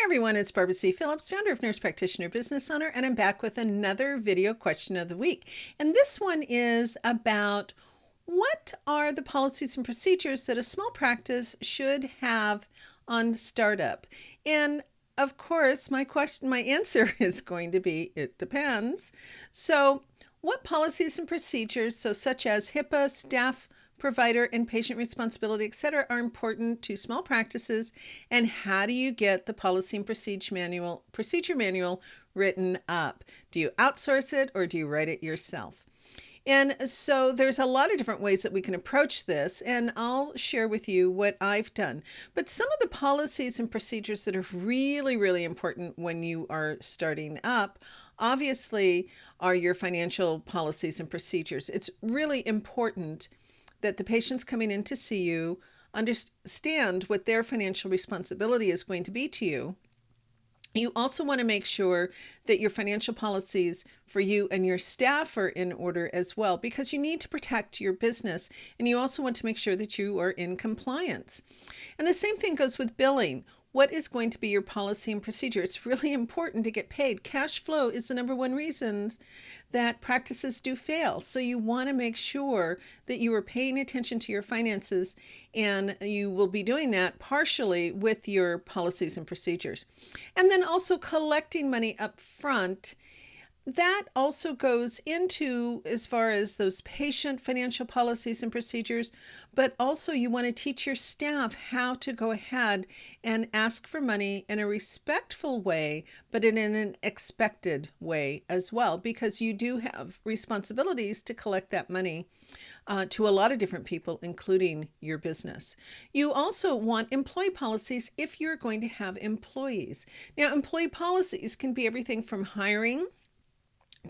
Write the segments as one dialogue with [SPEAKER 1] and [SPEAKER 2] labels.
[SPEAKER 1] everyone, it's Barbara C. Phillips, founder of Nurse Practitioner Business Owner, and I'm back with another video question of the week. And this one is about what are the policies and procedures that a small practice should have on startup? And of course, my answer is going to be, it depends. So what policies and procedures, such as HIPAA, staff, provider, and patient responsibility, etc., are important to small practices, and how do you get the policy and procedure manual written up? Do you outsource it or do you write it yourself? And so there's a lot of different ways that we can approach this, and I'll share with you what I've done. But some of the policies and procedures that are really, really important when you are starting up, obviously, are your financial policies and procedures. It's really important that the patients coming in to see you understand what their financial responsibility is going to be to you. You also want to make sure that your financial policies for you and your staff are in order as well, because you need to protect your business, and you also want to make sure that you are in compliance. And the same thing goes with billing. What is going to be your policy and procedure? It's really important to get paid. Cash flow is the number one reason that practices do fail. So you want to make sure that you are paying attention to your finances, and you will be doing that partially with your policies and procedures. And then also collecting money up front. That also goes into as far as those patient financial policies and procedures, but also you want to teach your staff how to go ahead and ask for money in a respectful way, but in an expected way as well, because you do have responsibilities to collect that money to a lot of different people, including your business. You also want employee policies if you're going to have employees. Now, employee policies can be everything from hiring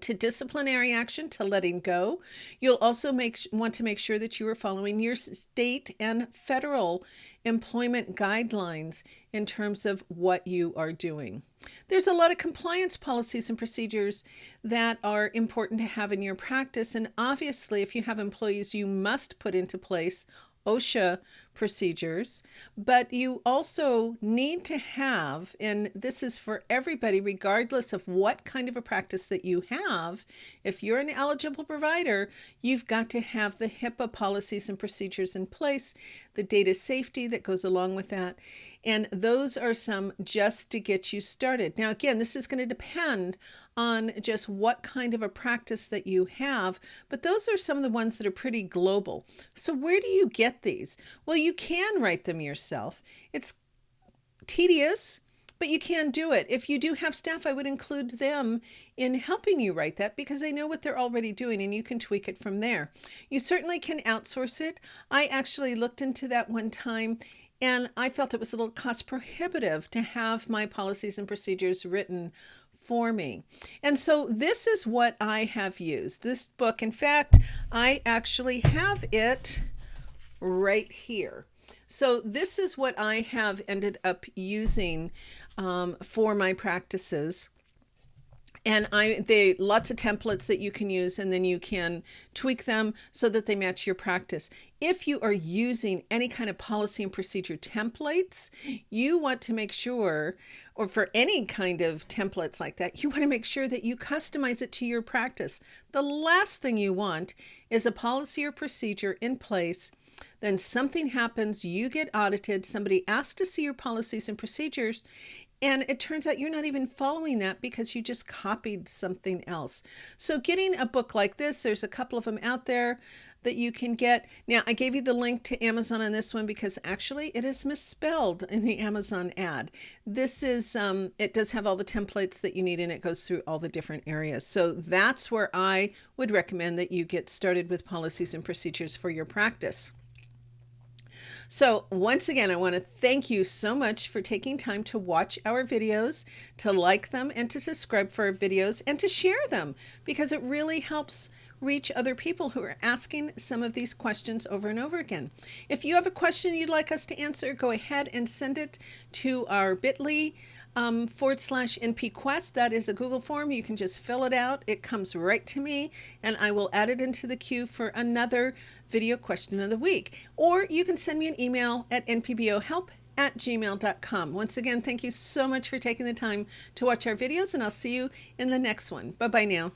[SPEAKER 1] to disciplinary action to letting go. You'll also want to make sure that you are following your state and federal employment guidelines in terms of what you are doing. There's a lot of compliance policies and procedures that are important to have in your practice. And obviously, if you have employees, you must put into place OSHA procedures, but you also need to have, and this is for everybody, regardless of what kind of a practice that you have, if you're an eligible provider, you've got to have the HIPAA policies and procedures in place, the data safety that goes along with that. And those are some just to get you started. Now, again, this is going to depend on just what kind of a practice that you have, but those are some of the ones that are pretty global. So where do you get these? Well, you can write them yourself. It's tedious, but you can do it. If you do have staff, I would include them in helping you write that, because they know what they're already doing and you can tweak it from there. You certainly can outsource it. I actually looked into that one time, and I felt it was a little cost prohibitive to have my policies and procedures written for me. And so this is what I have used. This book, in fact, I actually have it right here. So this is what I have ended up using for my practices. And they lots of templates that you can use, and then you can tweak them so that they match your practice. If you are using any kind of policy and procedure templates, you want to make sure, or for any kind of templates like that, you want to make sure that you customize it to your practice. The last thing you want is a policy or procedure in place, then something happens, you get audited, somebody asks to see your policies and procedures, and it turns out you're not even following that because you just copied something else. So getting a book like this, there's a couple of them out there that you can get. Now, I gave you the link to Amazon on this one because actually it is misspelled in the Amazon ad. This is, it does have all the templates that you need, and it goes through all the different areas. So that's where I would recommend that you get started with policies and procedures for your practice. So once again, I want to thank you so much for taking time to watch our videos, to like them, and to subscribe for our videos, and to share them, because it really helps reach other people who are asking some of these questions over and over again. If you have a question you'd like us to answer, go ahead and send it to our bit.ly /NPQuest. That is a Google form. You can just fill it out. It comes right to me, and I will add it into the queue for another video question of the week. Or you can send me an email at npbohelp @gmail.com. Once again, thank you so much for taking the time to watch our videos, and I'll see you in the next one. Bye-bye now.